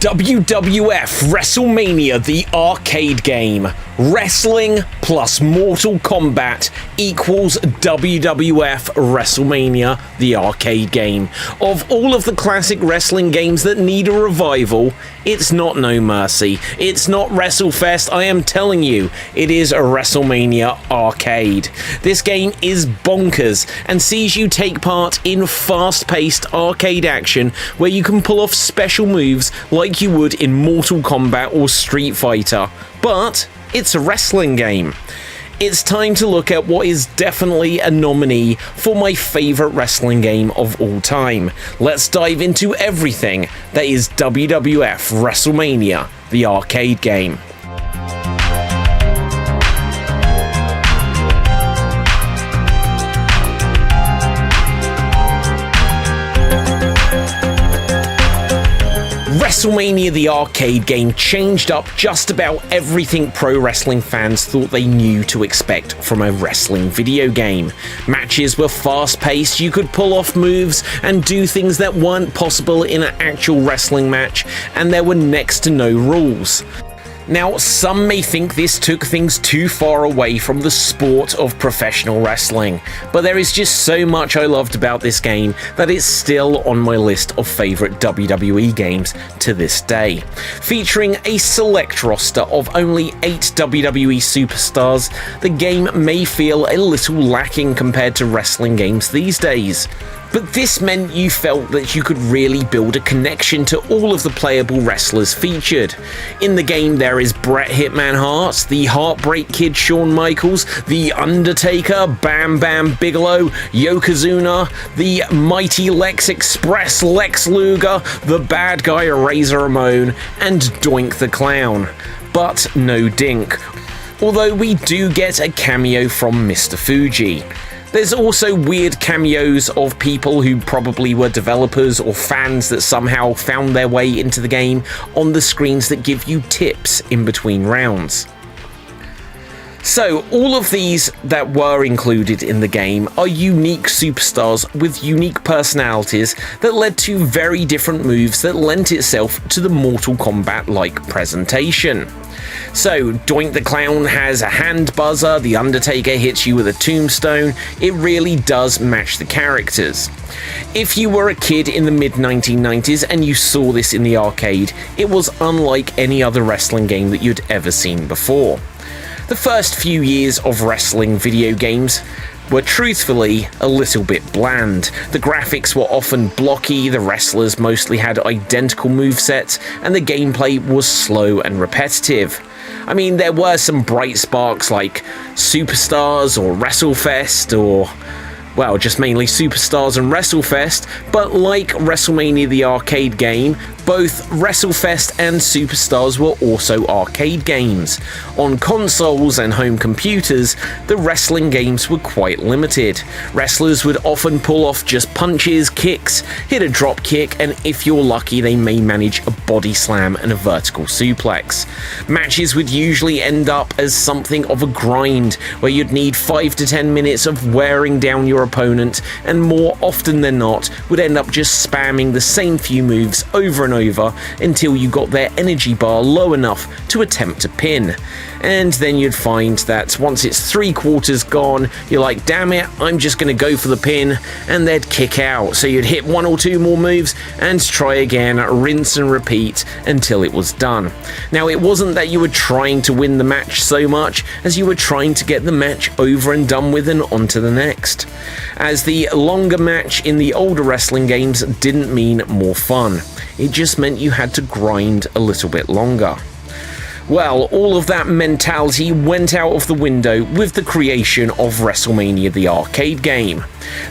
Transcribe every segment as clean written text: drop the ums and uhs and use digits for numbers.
WWF WrestleMania the Arcade Game. Wrestling plus Mortal Kombat equals WWF WrestleMania the Arcade Game. Of all of the classic wrestling games that need a revival, it's not No Mercy, it's not WrestleFest, I am telling you, it is a WrestleMania Arcade. This game is bonkers and sees you take part in fast-paced arcade action where you can pull off special moves like you would in Mortal Kombat or Street Fighter, but it's a wrestling game. It's time to look at what is definitely a nominee for my favourite wrestling game of all time. Let's dive into everything that is WWF WrestleMania the Arcade Game. WrestleMania the Arcade Game changed up just about everything pro wrestling fans thought they knew to expect from a wrestling video game. Matches were fast-paced, you could pull off moves and do things that weren't possible in an actual wrestling match, and there were next to no rules. Now, some may think this took things too far away from the sport of professional wrestling, but there is just so much I loved about this game that it's still on my list of favourite WWE games to this day. Featuring a select roster of only 8 WWE superstars, the game may feel a little lacking compared to wrestling games these days. But this meant you felt that you could really build a connection to all of the playable wrestlers featured. In the game there is Bret Hitman Hart, the Heartbreak Kid Shawn Michaels, the Undertaker, Bam Bam Bigelow, Yokozuna, the Mighty Lex Express Lex Luger, the bad guy Razor Ramon, and Doink the Clown. But no Dink. Although we do get a cameo from Mr. Fuji. There's also weird cameos of people who probably were developers or fans that somehow found their way into the game on the screens that give you tips in between rounds. So, all of these that were included in the game are unique superstars with unique personalities that led to very different moves that lent itself to the Mortal Kombat-like presentation. So, Doink the Clown has a hand buzzer, the Undertaker hits you with a tombstone. It really does match the characters. If you were a kid in the mid-1990s and you saw this in the arcade, it was unlike any other wrestling game that you'd ever seen before. The first few years of wrestling video games were truthfully a little bit bland. The graphics were often blocky, the wrestlers mostly had identical movesets, and the gameplay was slow and repetitive. I mean, there were some bright sparks like Superstars or WrestleFest or, well, just mainly Superstars and WrestleFest, but like WrestleMania the Arcade Game, both WrestleFest and Superstars were also arcade games. On consoles and home computers, the wrestling games were quite limited. Wrestlers would often pull off just punches, kicks, hit a drop kick, and if you're lucky they may manage a body slam and a vertical suplex. Matches would usually end up as something of a grind, where you'd need 5 to 10 minutes of wearing down your opponent, and more often than not would end up just spamming the same few moves over and over until you got their energy bar low enough to attempt to pin. And then you'd find that once it's 3/4 gone, you're like, damn it, I'm just going to go for the pin, and they'd kick out. So you'd hit 1 or 2 more moves and try again, rinse and repeat until it was done. Now, it wasn't that you were trying to win the match so much as you were trying to get the match over and done with and on to the next, as the longer match in the older wrestling games didn't mean more fun. It just meant you had to grind a little bit longer. Well, all of that mentality went out of the window with the creation of WrestleMania the Arcade Game.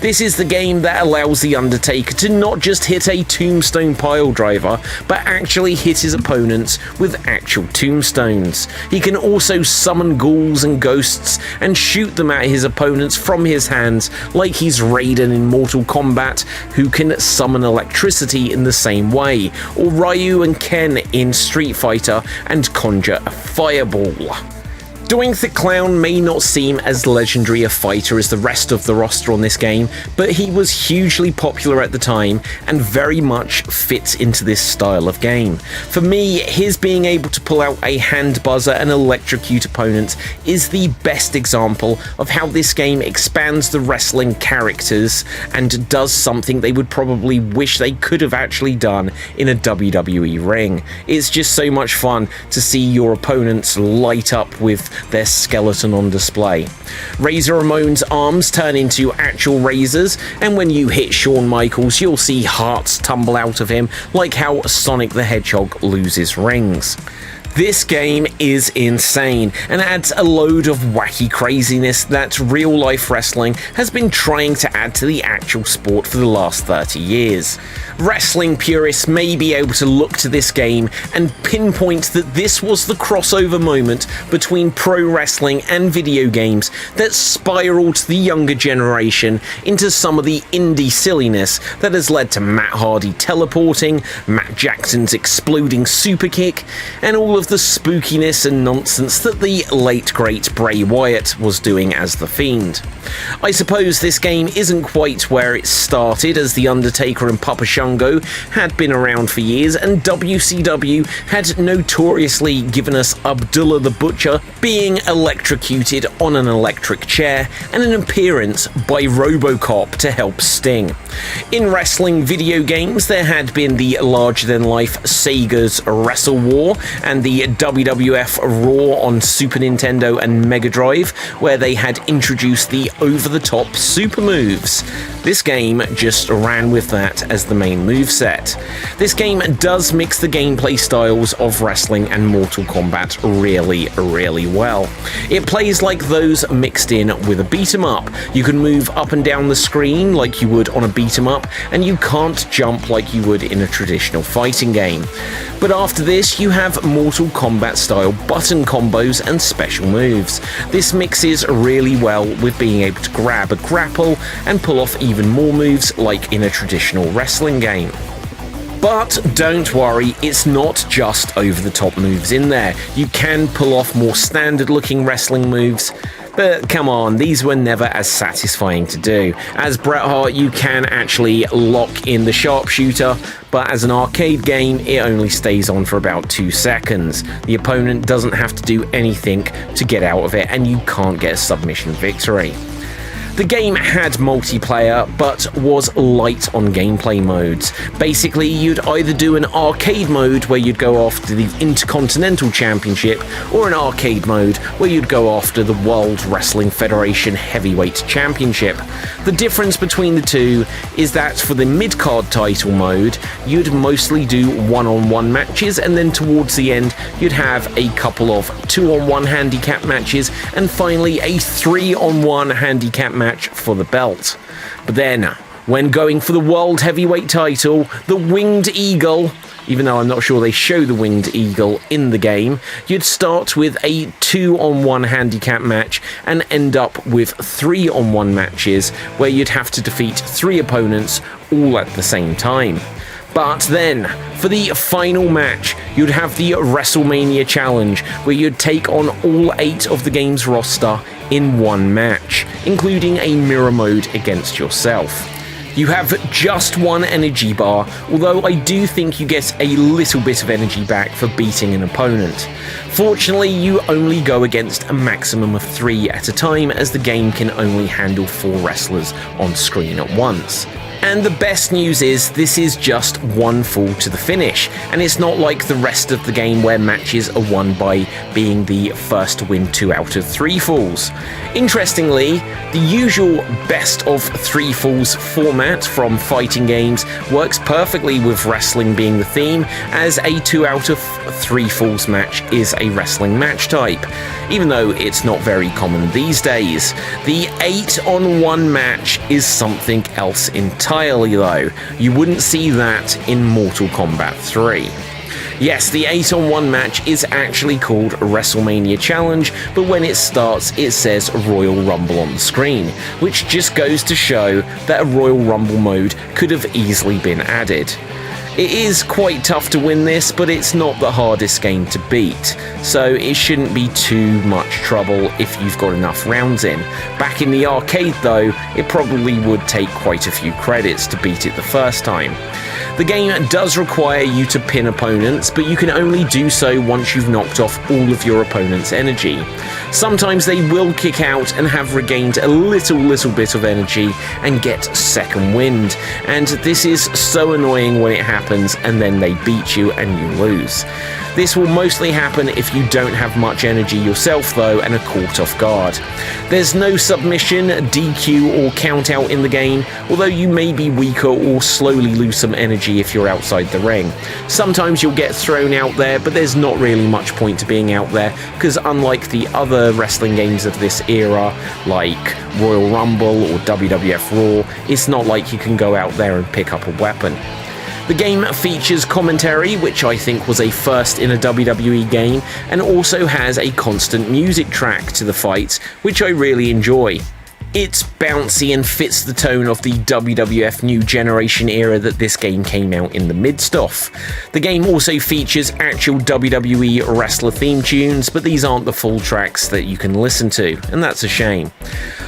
This is the game that allows The Undertaker to not just hit a tombstone piledriver, but actually hit his opponents with actual tombstones. He can also summon ghouls and ghosts and shoot them at his opponents from his hands, like he's Raiden in Mortal Kombat, who can summon electricity in the same way, or Ryu and Ken in Street Fighter and conjure a fireball. Doink the Clown may not seem as legendary a fighter as the rest of the roster on this game, but he was hugely popular at the time and very much fits into this style of game. For me, his being able to pull out a hand buzzer and electrocute opponents is the best example of how this game expands the wrestling characters and does something they would probably wish they could have actually done in a WWE ring. It's just so much fun to see your opponents light up with their skeleton on display. Razor Ramon's arms turn into actual razors, and when you hit Shawn Michaels, you'll see hearts tumble out of him, like how Sonic the Hedgehog loses rings. This game is insane and adds a load of wacky craziness that real-life wrestling has been trying to add to the actual sport for the last 30 years. Wrestling purists may be able to look to this game and pinpoint that this was the crossover moment between pro wrestling and video games that spiraled the younger generation into some of the indie silliness that has led to Matt Hardy teleporting, Matt Jackson's exploding superkick, and all of the spookiness and nonsense that the late great Bray Wyatt was doing as the Fiend. I suppose this game isn't quite where it started, as the Undertaker and Papa Shango had been around for years, and WCW had notoriously given us Abdullah the Butcher being electrocuted on an electric chair, and an appearance by RoboCop to help Sting. In wrestling video games, there had been the larger-than-life Sega's Wrestle War and the WWF Raw on Super Nintendo and Mega Drive, where they had introduced the over-the-top super moves. This game just ran with that as the main moveset. This game does mix the gameplay styles of wrestling and Mortal Kombat really well. It plays like those mixed in with a beat-em-up. You can move up and down the screen like you would on a beat-em-up, and you can't jump like you would in a traditional fighting game. But after this, you have Mortal Kombat style button combos and special moves. This mixes really well with being able to grab a grapple and pull off even more moves like in a traditional wrestling game. But don't worry, it's not just over-the-top moves in there. You can pull off more standard-looking wrestling moves, but come on, these were never as satisfying to do. As Bret Hart, you can actually lock in the sharpshooter, but as an arcade game, it only stays on for about 2 seconds. The opponent doesn't have to do anything to get out of it, and you can't get a submission victory. The game had multiplayer, but was light on gameplay modes. Basically, you'd either do an arcade mode where you'd go after the Intercontinental Championship, or an arcade mode where you'd go after the World Wrestling Federation Heavyweight Championship. The difference between the two is that for the mid-card title mode, you'd mostly do one-on-one matches, and then towards the end, you'd have a couple of 2-on-1 handicap matches, and finally a 3-on-1 handicap match for the belt. But then, when going for the World Heavyweight title, the Winged Eagle, even though I'm not sure they show the Winged Eagle in the game, you'd start with a 2-on-1 handicap match and end up with 3-on-1 matches where you'd have to defeat 3 opponents all at the same time. But then, for the final match, you'd have the WrestleMania Challenge, where you'd take on all 8 of the game's roster in one match, including a mirror mode against yourself. You have just one energy bar, although I do think you get a little bit of energy back for beating an opponent. Fortunately, you only go against a maximum of 3 at a time, as the game can only handle 4 wrestlers on screen at once. And the best news is this is just one fall to the finish, and it's not like the rest of the game where matches are won by being the first to win 2 out of 3 falls. Interestingly, the usual best of 3 falls format from fighting games works perfectly with wrestling being the theme, as a 2 out of 3 falls match is a wrestling match type, even though it's not very common these days. The 8-on-1 match is something else entirely though. You wouldn't see that in Mortal Kombat 3. Yes, the 8-on-1 match is actually called WrestleMania Challenge, but when it starts it says Royal Rumble on the screen, which just goes to show that a Royal Rumble mode could have easily been added. It is quite tough to win this, but it's not the hardest game to beat, so it shouldn't be too much trouble if you've got enough rounds in. Back in the arcade though, it probably would take quite a few credits to beat it the first time. The game does require you to pin opponents, but you can only do so once you've knocked off all of your opponent's energy. Sometimes they will kick out and have regained a little bit of energy and get second wind, and this is so annoying when it happens and then they beat you and you lose. This will mostly happen if you don't have much energy yourself though and are caught off guard. There's no submission, DQ or count out in the game, although you may be weaker or slowly lose some energy if you're outside the ring. Sometimes you'll get thrown out there, but there's not really much point to being out there, because unlike the other wrestling games of this era, like Royal Rumble or WWF Raw, it's not like you can go out there and pick up a weapon. The game features commentary, which I think was a first in a WWE game, and also has a constant music track to the fights, which I really enjoy. It's bouncy and fits the tone of the WWF New Generation era that this game came out in the midst of. The game also features actual WWE wrestler theme tunes, but these aren't the full tracks that you can listen to, and that's a shame.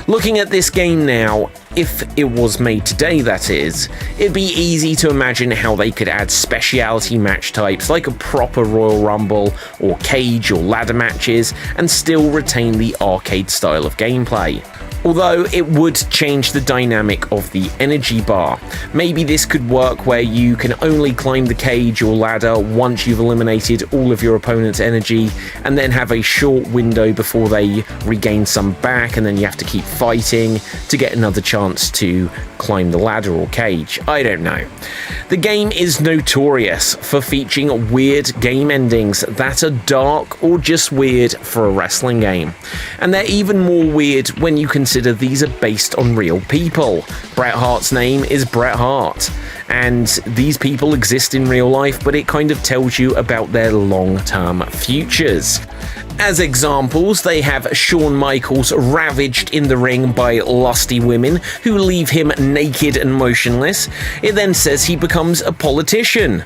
Looking at this game now, if it was made today that is, it'd be easy to imagine how they could add speciality match types like a proper Royal Rumble or cage or ladder matches and still retain the arcade style of gameplay. Although it would change the dynamic of the energy bar. Maybe this could work where you can only climb the cage or ladder once you've eliminated all of your opponent's energy, and then have a short window before they regain some back, and then you have to keep fighting to get another chance to climb the ladder or cage. I don't know. The game is notorious for featuring weird game endings that are dark or just weird for a wrestling game. And they're even more weird when you consider these are based on real people. Bret Hart's name is Bret Hart, and these people exist in real life, but it kind of tells you about their long-term futures. As examples, they have Shawn Michaels ravaged in the ring by lusty women who leave him naked and motionless. It then says he becomes a politician.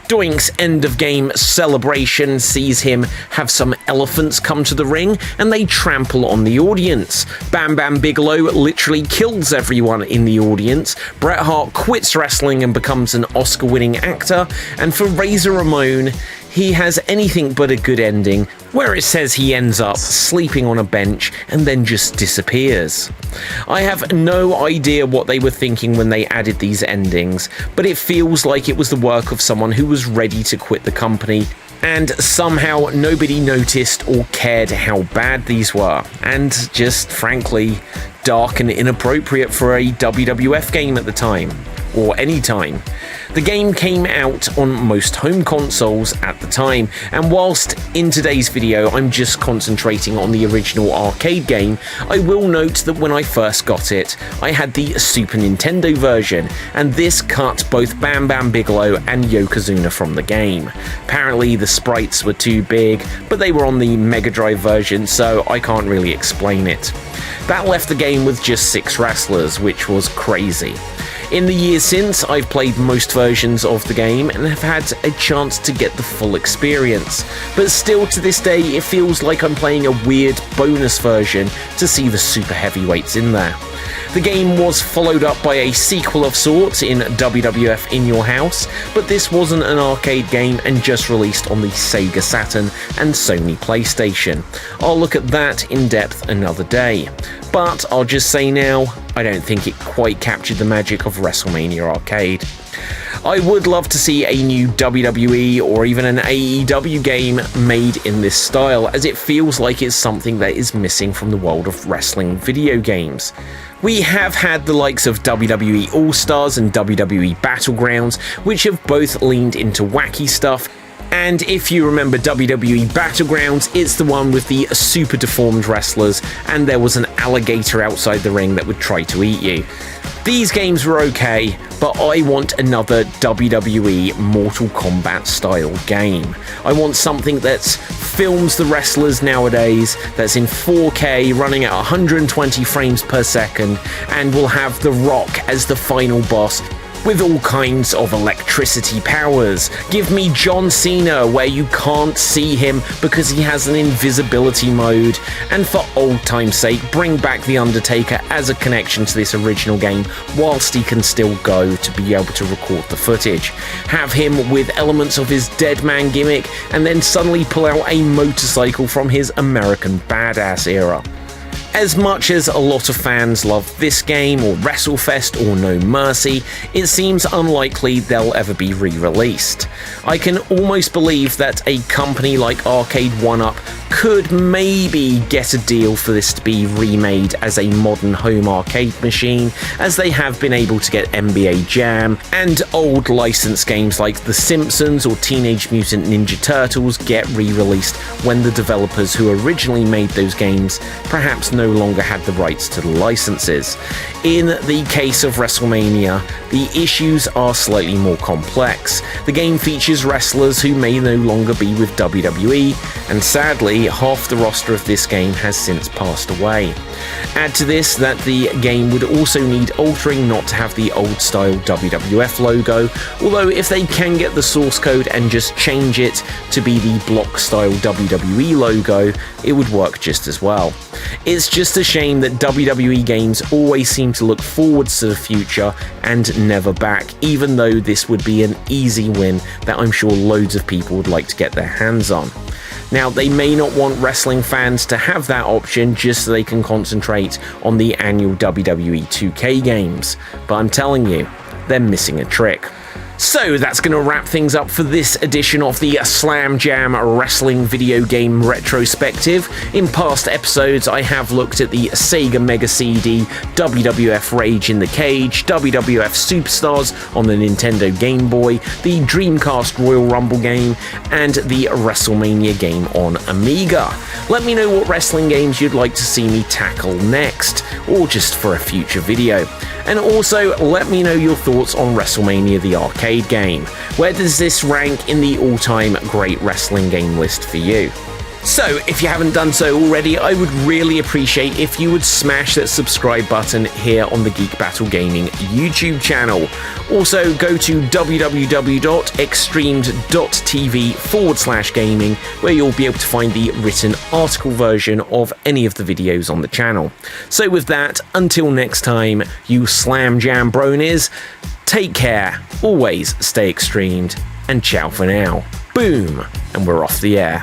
Doink's end-of-game celebration sees him have some elephants come to the ring and they trample on the audience. Bam Bam Bigelow literally kills everyone in the audience. Bret Hart quits wrestling and becomes an Oscar-winning actor. And for Razor Ramon, he has anything but a good ending, where it says he ends up sleeping on a bench and then just disappears. I have no idea what they were thinking when they added these endings, but it feels like it was the work of someone who was ready to quit the company, and somehow nobody noticed or cared how bad these were, and just frankly dark and inappropriate for a WWF game at the time, or any time. The game came out on most home consoles at the time, and whilst in today's video I'm just concentrating on the original arcade game, I will note that when I first got it, I had the Super Nintendo version, and this cut both Bam Bam Bigelow and Yokozuna from the game. Apparently the sprites were too big, but they were on the Mega Drive version, so I can't really explain it. That left the game with just 6 wrestlers, which was crazy. In the years since, I've played most versions of the game and have had a chance to get the full experience, but still to this day it feels like I'm playing a weird bonus version to see the super heavyweights in there. The game was followed up by a sequel of sorts in WWF In Your House, but this wasn't an arcade game and just released on the Sega Saturn and Sony PlayStation. I'll look at that in depth another day. But I'll just say now, I don't think it quite captured the magic of WrestleMania Arcade. I would love to see a new WWE or even an AEW game made in this style, as it feels like it's something that is missing from the world of wrestling video games. We have had the likes of WWE All-Stars and WWE Battlegrounds, which have both leaned into wacky stuff. And if you remember WWE Battlegrounds, it's the one with the super deformed wrestlers, and there was an alligator outside the ring that would try to eat you. These games were okay, but I want another WWE Mortal Kombat style game. I want something that films the wrestlers nowadays, that's in 4K, running at 120 frames per second, and will have The Rock as the final boss, with all kinds of electricity powers. Give me John Cena, where you can't see him because he has an invisibility mode. And for old time's sake, bring back the Undertaker as a connection to this original game whilst he can still go to be able to record the footage. Have him with elements of his dead man gimmick and then suddenly pull out a motorcycle from his American Badass era. As much as a lot of fans love this game, or WrestleFest, or No Mercy, it seems unlikely they'll ever be re-released. I can almost believe that a company like Arcade 1-Up could maybe get a deal for this to be remade as a modern home arcade machine, as they have been able to get NBA Jam, and old licensed games like The Simpsons or Teenage Mutant Ninja Turtles get re-released when the developers who originally made those games perhaps no longer had the rights to the licenses. In the case of WrestleMania, the issues are slightly more complex. The game features wrestlers who may no longer be with WWE, and sadly, half the roster of this game has since passed away. Add to this that the game would also need altering not to have the old style WWF logo, although if they can get the source code and just change it to be the block style WWE logo, it would work just as well. It's just a shame that WWE games always seem to look forwards to the future and never back, even though this would be an easy win that I'm sure loads of people would like to get their hands on. Now, they may not want wrestling fans to have that option just so they can concentrate on the annual WWE 2K games, but I'm telling you, they're missing a trick. So that's going to wrap things up for this edition of the Slam Jam Wrestling Video Game Retrospective. In past episodes, I have looked at the Sega Mega CD, WWF Rage in the Cage, WWF Superstars on the Nintendo Game Boy, the Dreamcast Royal Rumble game, and the WrestleMania game on Amiga. Let me know what wrestling games you'd like to see me tackle next, or just for a future video. And also, let me know your thoughts on WrestleMania the Arcade Game. Where does this rank in the all-time great wrestling game list for you? So, if you haven't done so already, I would really appreciate if you would smash that subscribe button here on the Geek Battle Gaming YouTube channel. Also, go to www.xstreamed.tv/gaming, where you'll be able to find the written article version of any of the videos on the channel. So with that, until next time, you Slam Jam bronies, take care, always stay extremed, and ciao for now. Boom, and we're off the air.